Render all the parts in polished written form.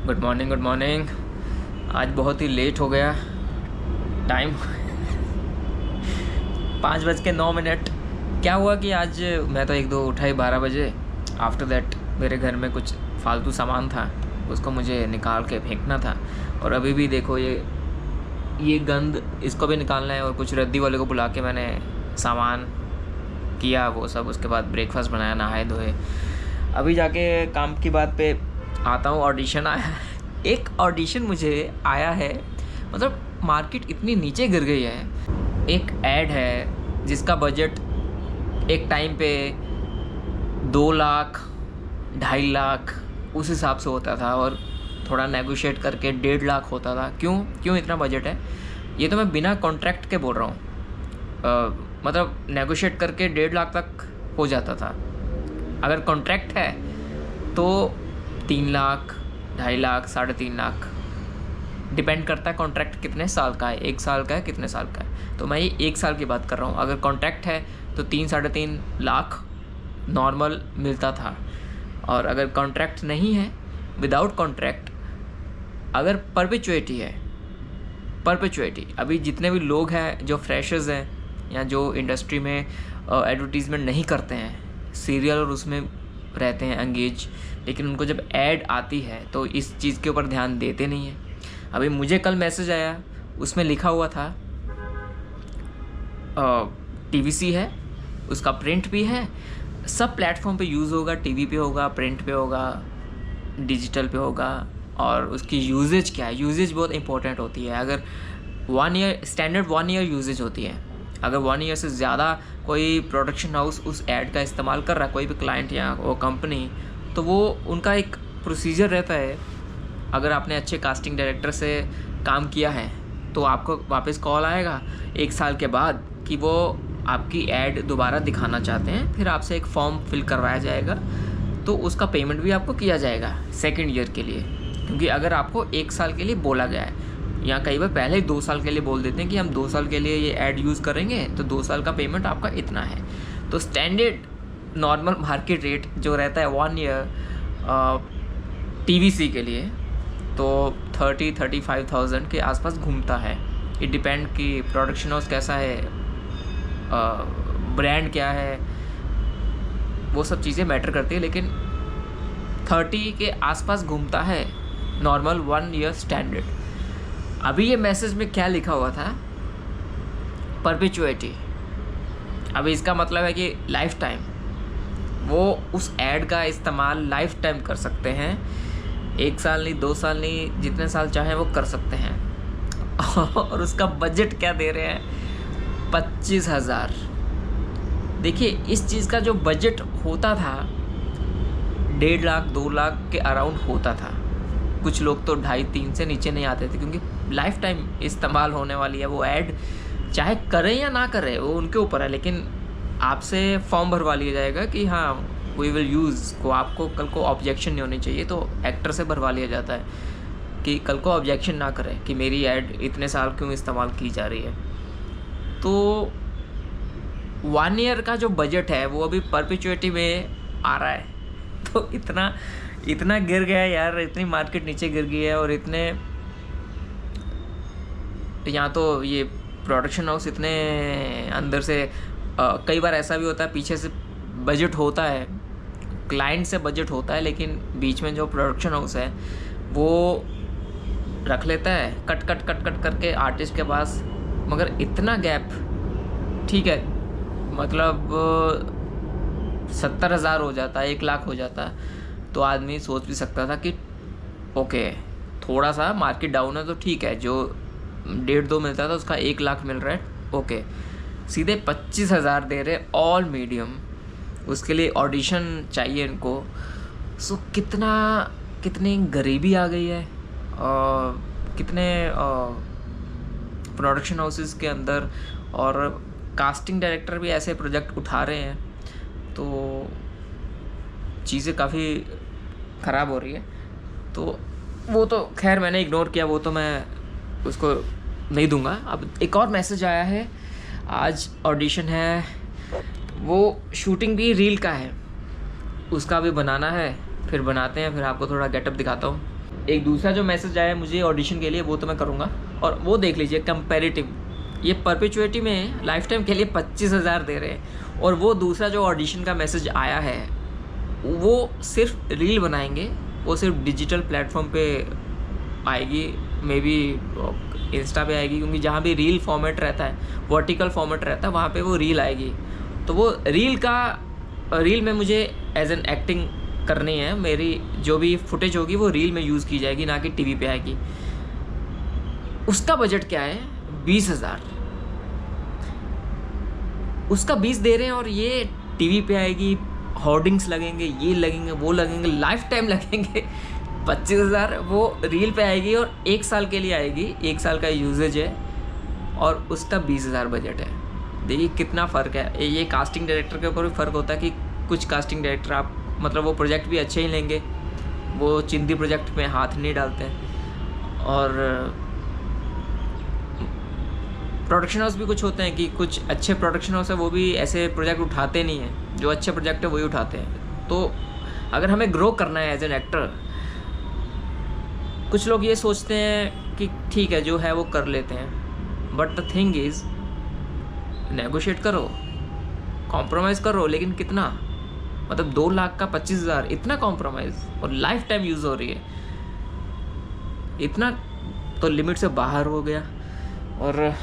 Good morning good morning. आज बहुत ही late हो गया। टाइम 5:09। क्या हुआ कि आज मैं तो 1-2 उठा ही 12 बजे। आफ्टर दैट मेरे घर में कुछ फालतू सामान था, उसको मुझे निकाल के फेंकना था। और अभी भी देखो ये गंद, इसको भी निकालना है। और कुछ रद्दी वाले को बुला के मैंने सामान किया वो सब। उसके बाद ब्रेकफास्ट बनाया, नहाए धोए। अभी जाके काम की बात पे आता हूँ। ऑडिशन आया है, एक ऑडिशन मुझे आया है। मतलब मार्केट इतनी नीचे गिर गई है। एक ऐड है जिसका बजट एक टाइम पे 2 लाख 2.5 लाख उस हिसाब से होता था, और थोड़ा नेगोशिएट करके 1.5 लाख होता था। क्यों इतना बजट है? ये तो मैं बिना कॉन्ट्रैक्ट के बोल रहा हूँ। मतलब नेगोशिएट करके 1.5 लाख तक हो जाता था। अगर कॉन्ट्रैक्ट है तो 3 लाख 2.5 लाख 3.5 लाख, डिपेंड करता है कॉन्ट्रैक्ट कितने साल का है, 1 साल का है कितने साल का है। तो मैं ये 1 साल की बात कर रहा हूँ। अगर कॉन्ट्रैक्ट है तो 3-3.5 लाख नॉर्मल मिलता था। और अगर कॉन्ट्रैक्ट नहीं है, विदाउट कॉन्ट्रैक्ट, अगर परपेचुएटी है, परपेचुएटी, अभी जितने भी लोग हैं जो फ्रेशर्स हैं या जो इंडस्ट्री में एडवर्टीज़मेंट नहीं करते हैं, सीरियल और उसमें रहते हैं एंगेज, लेकिन उनको जब ऐड आती है तो इस चीज़ के ऊपर ध्यान देते नहीं हैं। अभी मुझे कल मैसेज आया, उसमें लिखा हुआ था टीवीसी है, उसका प्रिंट भी है, सब प्लेटफॉर्म पे यूज़ होगा, टीवी पे होगा, प्रिंट पे होगा, डिजिटल पे होगा। और उसकी यूजेज क्या है? यूजेज बहुत इंपॉर्टेंट होती है। अगर 1 ईयर स्टैंडर्ड 1 ईयर यूजेज होती है। अगर 1 ईयर से ज़्यादा कोई प्रोडक्शन हाउस उस ऐड का इस्तेमाल कर रहा है, कोई भी क्लाइंट या वो कंपनी, तो वो उनका एक प्रोसीजर रहता है। अगर आपने अच्छे कास्टिंग डायरेक्टर से काम किया है तो आपको वापस कॉल आएगा 1 साल के बाद कि वो आपकी ऐड दोबारा दिखाना चाहते हैं। फिर आपसे एक फॉर्म फिल करवाया जाएगा, तो उसका पेमेंट भी आपको किया जाएगा सेकेंड ईयर के लिए। क्योंकि अगर आपको 1 साल के लिए बोला गया है, या कई बार पहले ही 2 साल के लिए बोल देते हैं कि हम 2 साल के लिए ये ऐड यूज़ करेंगे, तो 2 साल का पेमेंट आपका इतना है। तो स्टैंडर्ड नॉर्मल मार्केट रेट जो रहता है 1 ईयर टीवीसी के लिए, तो 30-35,000 के आसपास घूमता है। इट डिपेंड कि प्रोडक्शन हाउस कैसा है, ब्रांड क्या है, वो सब चीज़ें मैटर करती है। लेकिन 30 के आसपास घूमता है नॉर्मल 1 ईयर स्टैंडर्ड। अभी ये मैसेज में क्या लिखा हुआ था? परपेचुएटी। अभी इसका मतलब है कि लाइफ टाइम वो उस ऐड का इस्तेमाल लाइफ टाइम कर सकते हैं। 1 साल नहीं, 2 साल नहीं, जितने साल चाहें वो कर सकते हैं। और उसका बजट क्या दे रहे हैं? 25,000। देखिए, इस चीज़ का जो बजट होता था 1.5 लाख 2 लाख के अराउंड होता था। कुछ लोग तो 2.5-3 से नीचे नहीं आते थे, क्योंकि लाइफ टाइम इस्तेमाल होने वाली है वो ऐड। चाहे करें या ना करें वो उनके ऊपर है, लेकिन आपसे फॉर्म भरवा लिया जाएगा कि हाँ वी विल यूज़ को। आपको कल को ऑब्जेक्शन नहीं होनी चाहिए, तो एक्टर से भरवा लिया जाता है कि कल को ऑब्जेक्शन ना करें कि मेरी ऐड इतने साल क्यों इस्तेमाल की जा रही है। तो 1 ईयर का जो बजट है वो अभी परपेचुएटी में आ रहा है। तो इतना गिर गया यार, इतनी मार्केट नीचे गिर गई है। और इतने यहाँ तो ये प्रोडक्शन हाउस इतने अंदर से कई बार ऐसा भी होता है, पीछे से बजट होता है, क्लाइंट से बजट होता है, लेकिन बीच में जो प्रोडक्शन हाउस है वो रख लेता है कट करके आर्टिस्ट के पास। मगर इतना गैप, ठीक है, मतलब 70,000 हो जाता, 1 लाख हो जाता, तो आदमी सोच भी सकता था कि ओके थोड़ा सा मार्केट डाउन है तो ठीक है, जो 1.5-2 मिलता था उसका 1 लाख मिल रहा है, ओके। सीधे 25,000 दे रहे ऑल मीडियम। उसके लिए ऑडिशन चाहिए इनको। सो कितनी गरीबी आ गई है, कितने प्रोडक्शन हाउसेस के अंदर। और कास्टिंग डायरेक्टर भी ऐसे प्रोजेक्ट उठा रहे हैं, तो चीज़ें काफ़ी ख़राब हो रही है। तो वो तो खैर मैंने इग्नोर किया, वो तो मैं उसको नहीं दूंगा। अब एक और मैसेज आया है, आज ऑडिशन है, वो शूटिंग भी रील का है, उसका भी बनाना है। फिर बनाते हैं, फिर आपको थोड़ा गेटअप दिखाता हूँ। एक दूसरा जो मैसेज आया है मुझे ऑडिशन के लिए, वो तो मैं करूँगा। और वो देख लीजिए कंपैरेटिव, ये परपेचुइटी में लाइफ टाइम के लिए 25,000 दे रहे हैं, और वो दूसरा जो ऑडिशन का मैसेज आया है वो सिर्फ रील बनाएंगे, वो सिर्फ डिजिटल प्लेटफॉर्म पे आएगी, मे बी इंस्टा पे आएगी, क्योंकि जहाँ भी रील फॉर्मेट रहता है, वर्टिकल फॉर्मेट रहता है, वहाँ पे वो रील आएगी। तो वो रील में मुझे एज एन एक्टिंग करनी है, मेरी जो भी फुटेज होगी वो रील में यूज़ की जाएगी, ना कि टीवी पे आएगी। उसका बजट क्या है? 20,000। उसका 20 दे रहे हैं और ये टीवी पे आएगी, होर्डिंग्स लगेंगे, ये लगेंगे, वो लगेंगे, लाइफ टाइम लगेंगे। 25,000 वो रील पे आएगी और 1 साल के लिए आएगी, 1 साल का यूजेज है, और उसका 20,000 बजट है। देखिए कितना फ़र्क है। ये कास्टिंग डायरेक्टर के ऊपर भी फ़र्क होता है कि कुछ कास्टिंग डायरेक्टर आप मतलब वो प्रोजेक्ट भी अच्छे ही लेंगे, वो चिंदी प्रोजेक्ट में हाथ नहीं डालते हैं। और प्रोडक्शन हाउस भी कुछ होते हैं कि कुछ अच्छे प्रोडक्शन हाउस है, वो भी ऐसे प्रोजेक्ट उठाते नहीं हैं, जो अच्छे प्रोजेक्ट है वही उठाते हैं। तो अगर हमें ग्रो करना है एज एन एक्टर, कुछ लोग ये सोचते हैं कि ठीक है जो है वो कर लेते हैं, but the thing is negotiate करो, कॉम्प्रोमाइज़ करो, लेकिन कितना? मतलब 2 लाख का 25,000, इतना कॉम्प्रोमाइज़, और लाइफ टाइम यूज़ हो रही है, इतना तो लिमिट से बाहर हो गया। और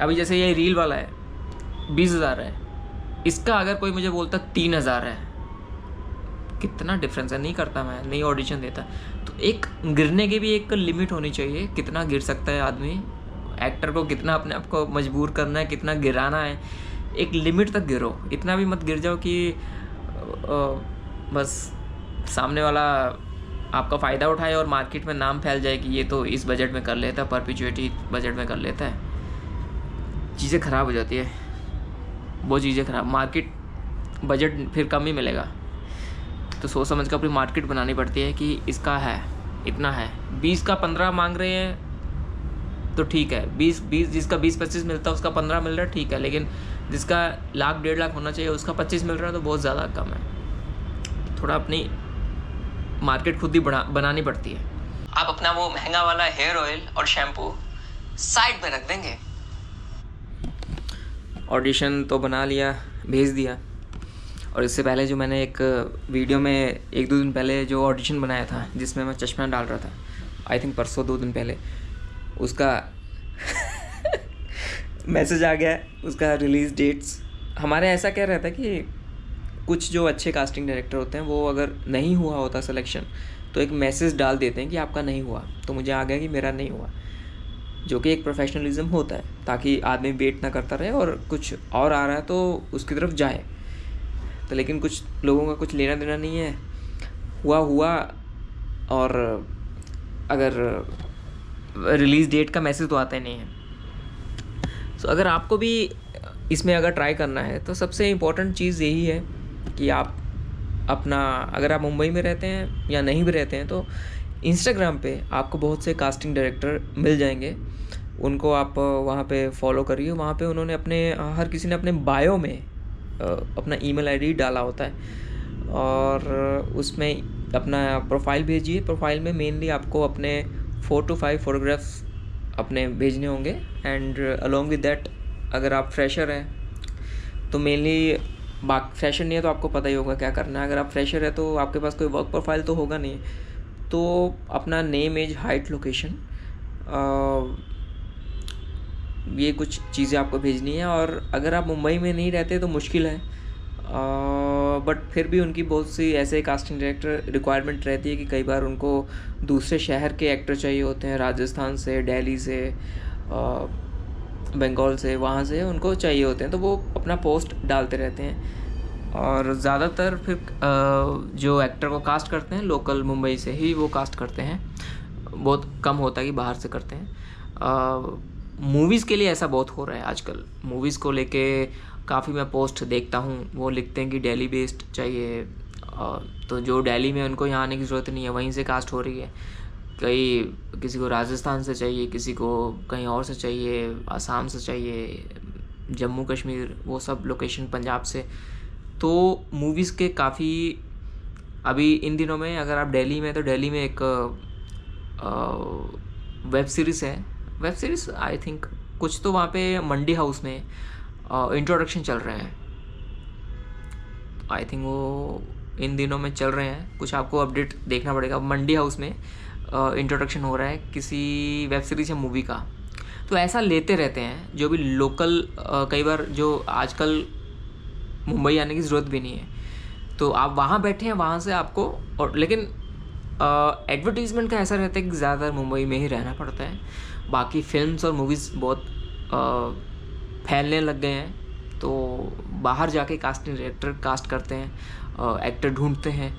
अभी जैसे ये रील वाला है 20,000 है, इसका अगर कोई मुझे बोलता 3,000 है, कितना डिफरेंस है? नहीं करता, मैं नहीं ऑडिशन देता। तो एक गिरने की भी एक लिमिट होनी चाहिए, कितना गिर सकता है आदमी, एक्टर को कितना अपने आप को मजबूर करना है, कितना गिराना है, एक लिमिट तक गिरो। इतना भी मत गिर जाओ कि बस सामने वाला आपका फ़ायदा उठाए और मार्केट में नाम फैल जाए कि ये तो इस बजट में कर लेता है, परपेचुइटी बजट में कर लेता है। चीज़ें ख़राब हो जाती है, वो चीज़ें ख़राब, मार्केट बजट फिर कम ही मिलेगा। तो सोच समझ कर अपनी मार्केट बनानी पड़ती है कि इसका है, इतना है। 20 का 15 मांग रहे हैं तो ठीक है, 20 जिसका 20-25 मिलता है उसका 15 मिल रहा है, ठीक है, लेकिन जिसका लाख 1.5 लाख होना चाहिए उसका 25 मिल रहा है, तो बहुत ज़्यादा कम है। थोड़ा अपनी मार्केट खुद ही बनानी पड़ती है। आप अपना वो महंगा वाला हेयर ऑयल और शैम्पू साइड में रख देंगे। ऑडिशन तो बना लिया, भेज दिया। और इससे पहले जो मैंने एक वीडियो में 1-2 दिन पहले जो ऑडिशन बनाया था, जिसमें मैं चश्मा डाल रहा था, आई थिंक परसों 2 दिन पहले, उसका मैसेज आ गया, उसका रिलीज़ डेट्स। हमारे ऐसा क्या रहता है कि कुछ जो अच्छे कास्टिंग डायरेक्टर होते हैं, वो अगर नहीं हुआ होता सिलेक्शन, तो एक मैसेज डाल देते हैं कि आपका नहीं हुआ। तो मुझे आ गया कि मेरा नहीं हुआ, जो कि एक प्रोफेशनलिज्म होता है, ताकि आदमी वेट ना करता रहे और कुछ और आ रहा है तो उसकी तरफ जाए। तो लेकिन कुछ लोगों का कुछ लेना देना नहीं है, हुआ। और अगर रिलीज़ डेट का मैसेज तो आता ही नहीं है। तो अगर आपको भी इसमें अगर ट्राई करना है, तो सबसे इम्पोर्टेंट चीज़ यही है कि आप अपना, अगर आप मुंबई में रहते हैं या नहीं भी रहते हैं, तो इंस्टाग्राम पे आपको बहुत से कास्टिंग डायरेक्टर मिल जाएंगे। उनको आप वहाँ पे फॉलो करिए। वहाँ पे उन्होंने हर किसी ने अपने बायो में अपना ईमेल आईडी डाला होता है, और उसमें अपना प्रोफाइल भेजिए। प्रोफाइल में मेनली आपको अपने 4 to 5 फोटोग्राफ्स अपने भेजने होंगे। एंड अलॉन्ग विद दैट, अगर आप फ्रेशर हैं तो मेनली, फ्रेशर नहीं है तो आपको पता ही होगा क्या करना है। अगर आप फ्रेशर है तो आपके पास कोई वर्क प्रोफाइल तो होगा नहीं, तो अपना नेम, एज, हाइट, लोकेशन, ये कुछ चीज़ें आपको भेजनी है। और अगर आप मुंबई में नहीं रहते तो मुश्किल है, बट फिर भी उनकी बहुत सी ऐसे कास्टिंग डायरेक्टर रिक्वायरमेंट रहती है कि कई बार उनको दूसरे शहर के एक्टर चाहिए होते हैं, राजस्थान से, दिल्ली से, बंगाल से, वहाँ से उनको चाहिए होते हैं, तो वो अपना पोस्ट डालते रहते हैं। और ज़्यादातर फिर जो एक्टर को कास्ट करते हैं लोकल मुंबई से ही वो कास्ट करते हैं, बहुत कम होता है कि बाहर से करते हैं। मूवीज़ के लिए ऐसा बहुत हो रहा है आजकल। मूवीज़ को लेके काफ़ी मैं पोस्ट देखता हूँ, वो लिखते हैं कि दिल्ली बेस्ड चाहिए, तो जो दिल्ली में उनको यहाँ आने की ज़रूरत नहीं है, वहीं से कास्ट हो रही है। किसी को राजस्थान से चाहिए, किसी को कहीं और से चाहिए, आसाम से चाहिए, जम्मू कश्मीर, वो सब लोकेशन, पंजाब से। तो मूवीज़ के काफ़ी, अभी इन दिनों में अगर आप दिल्ली में, तो दिल्ली में एक वेब सीरीज़ है, वेब सीरीज़ आई थिंक कुछ तो वहाँ पे मंडी हाउस में इंट्रोडक्शन चल रहे हैं। आई थिंक वो इन दिनों में चल रहे हैं, कुछ आपको अपडेट देखना पड़ेगा। मंडी हाउस में इंट्रोडक्शन हो रहा है किसी वेब सीरीज़ या मूवी का। तो ऐसा लेते रहते हैं जो भी लोकल, कई बार जो आजकल मुंबई आने की ज़रूरत भी नहीं है, तो आप वहाँ बैठे हैं, वहाँ से आपको और लेकिन एडवर्टीज़मेंट का ऐसा रहता है कि ज़्यादातर मुंबई में ही रहना पड़ता है। बाकी फिल्म्स और मूवीज़ बहुत फैलने लग गए हैं, तो बाहर जाके कास्टिंग डायरेक्टर कास्ट करते हैं, एक्टर ढूंढते हैं।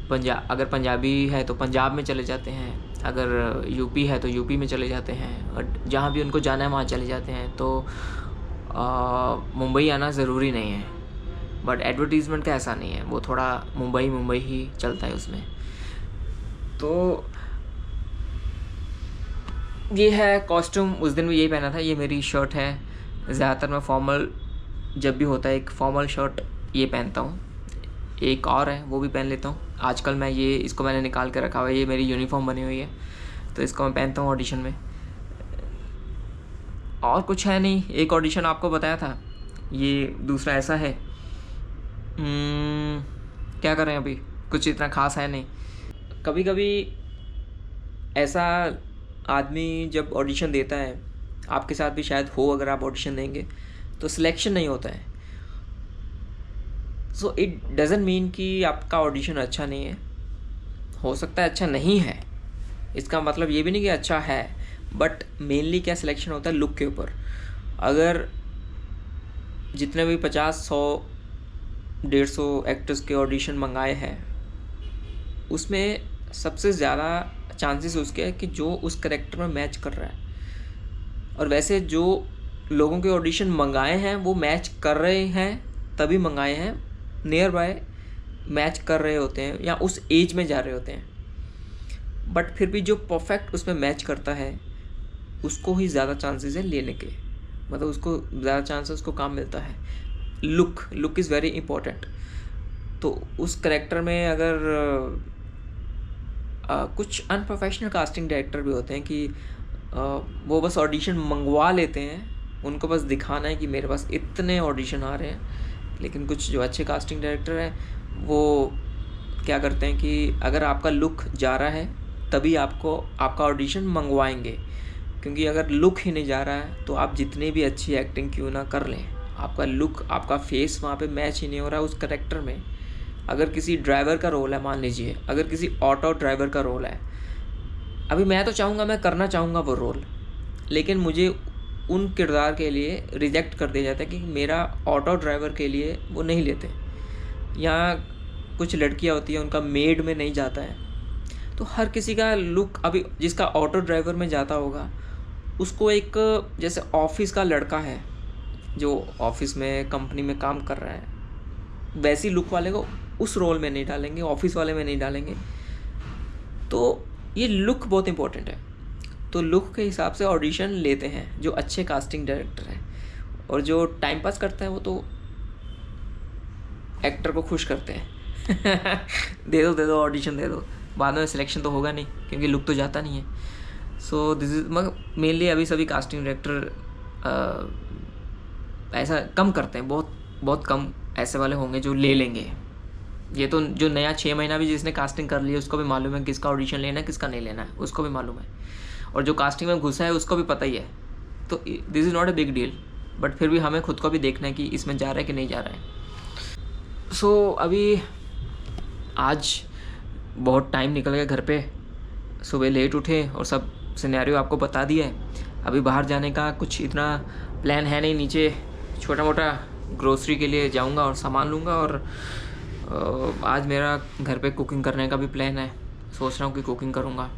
अगर पंजाबी है तो पंजाब में चले जाते हैं, अगर यूपी है तो यूपी में चले जाते हैं, और जहाँ भी उनको जाना है वहाँ चले जाते हैं। तो मुंबई आना ज़रूरी नहीं है, बट एडवर्टीज़मेंट का ऐसा नहीं है, वो थोड़ा मुंबई ही चलता है उसमें। तो ये है कॉस्ट्यूम, उस दिन भी यही पहना था। ये मेरी शर्ट है, ज़्यादातर मैं फॉर्मल जब भी होता है एक फॉर्मल शर्ट ये पहनता हूँ। एक और है वो भी पहन लेता हूँ आजकल। मैं इसको मैंने निकाल के रखा हुआ है, ये मेरी यूनिफॉर्म बनी हुई है, तो इसको मैं पहनता हूँ ऑडिशन में। और कुछ है नहीं, एक ऑडिशन आपको बताया था, ये दूसरा ऐसा है। क्या करें, अभी कुछ इतना खास है नहीं। कभी कभी ऐसा आदमी जब ऑडिशन देता है, आपके साथ भी शायद हो, अगर आप ऑडिशन देंगे तो सिलेक्शन नहीं होता है। सो इट डज़ंट मीन कि आपका ऑडिशन अच्छा नहीं है। हो सकता है अच्छा नहीं है, इसका मतलब ये भी नहीं कि अच्छा है, बट मेनली क्या सिलेक्शन होता है, लुक के ऊपर। अगर जितने भी 50, 100, 150 एक्टर्स के ऑडिशन मंगाए हैं, उसमें सबसे ज़्यादा चांसेस उसके हैं कि जो उस कैरेक्टर में मैच कर रहा है। और वैसे जो लोगों के ऑडिशन मंगाए हैं वो मैच कर रहे हैं, तभी मंगाए हैं, नियर बाय मैच कर रहे होते हैं या उस एज में जा रहे होते हैं। बट फिर भी जो परफेक्ट उसमें मैच करता है उसको ही ज़्यादा चांसेस है लेने के, मतलब उसको ज़्यादा चांसेस, उसको काम मिलता है। Look is very important. तो उस कैरेक्टर में अगर कुछ अनप्रोफेशनल कास्टिंग डायरेक्टर भी होते हैं कि वो बस ऑडिशन मंगवा लेते हैं, उनको बस दिखाना है कि मेरे पास इतने ऑडिशन आ रहे हैं। लेकिन कुछ जो अच्छे कास्टिंग डायरेक्टर हैं वो क्या करते हैं कि अगर आपका लुक जा रहा है तभी आपका ऑडिशन मंगवाएंगे, क्योंकि अगर लुक ही नहीं जा रहा है तो आप जितनी भी अच्छी एक्टिंग क्यों ना कर लें, आपका लुक, आपका फेस वहाँ पे मैच ही नहीं हो रहा है उस कैरेक्टर में। अगर किसी ड्राइवर का रोल है, मान लीजिए अगर किसी ऑटो ड्राइवर का रोल है, अभी मैं तो चाहूँगा, मैं करना चाहूँगा वो रोल, लेकिन मुझे उन किरदार के लिए रिजेक्ट कर दिया जाता है कि मेरा ऑटो ड्राइवर के लिए वो नहीं लेते। या कुछ लड़कियाँ होती हैं, उनका मेड में नहीं जाता है। तो हर किसी का लुक, अभी जिसका ऑटो ड्राइवर में जाता होगा उसको एक, जैसे ऑफिस का लड़का है जो ऑफिस में कंपनी में काम कर रहा है, वैसी लुक वाले को उस रोल में नहीं डालेंगे, ऑफिस वाले में नहीं डालेंगे। तो ये लुक बहुत इंपॉर्टेंट है। तो लुक के हिसाब से ऑडिशन लेते हैं जो अच्छे कास्टिंग डायरेक्टर हैं, और जो टाइम पास करते हैं वो तो एक्टर को खुश करते हैं दे दो ऑडिशन दे दो, बाद में सिलेक्शन तो होगा नहीं क्योंकि लुक तो जाता नहीं है। सो दिस इज मेनली अभी सभी कास्टिंग डायरेक्टर ऐसा कम करते हैं, बहुत कम ऐसे वाले होंगे जो ले लेंगे। ये तो जो नया 6 महीना भी जिसने कास्टिंग कर ली है उसको भी मालूम है किसका ऑडिशन लेना है, किसका नहीं लेना है, उसको भी मालूम है। और जो कास्टिंग में घुसा है उसको भी पता ही है। तो this is not a big deal, but फिर भी हमें खुद को भी देखना है कि इसमें जा रहा है कि नहीं जा रहा है। सो अभी आज बहुत टाइम निकल गया घर पे, सुबह लेट उठे और सब सिनेरियो आपको बता दिया है। अभी बाहर जाने का कुछ इतना प्लान है नहीं, नीचे छोटा मोटा ग्रोसरी के लिए जाऊंगा और सामान लूँगा। और आज मेरा घर पे कुकिंग करने का भी प्लान है, सोच रहा हूँ कि कुकिंग करूँगा।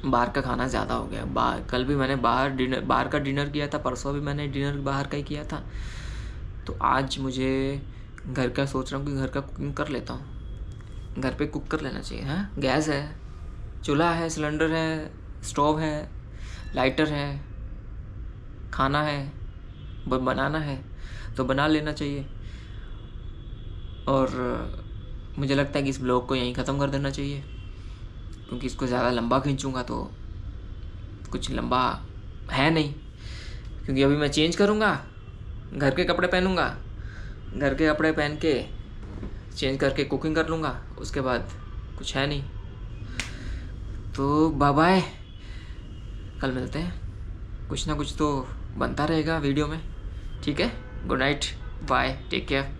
बाहर का खाना ज़्यादा हो गया, कल भी मैंने बाहर का डिनर किया था, परसों भी मैंने डिनर बाहर का ही किया था। तो आज मुझे घर का सोच रहा हूँ कि घर का कुकिंग कर लेता हूँ। घर पे कुक कर लेना चाहिए। हाँ, गैस है, चूल्हा है, सिलेंडर है, स्टोव है, लाइटर है, खाना है, बनाना है तो बना लेना चाहिए। और मुझे लगता है कि इस ब्लॉग को यहीं ख़त्म कर देना चाहिए, क्योंकि इसको ज़्यादा लंबा खींचूँगा तो कुछ लंबा है नहीं। क्योंकि अभी मैं चेंज करूँगा, घर के कपड़े पहनूँगा, घर के कपड़े पहन के चेंज करके कुकिंग कर लूँगा, उसके बाद कुछ है नहीं। तो बाय बाय, कल मिलते हैं। कुछ ना कुछ तो बनता रहेगा वीडियो में, ठीक है। Good night, bye, take care.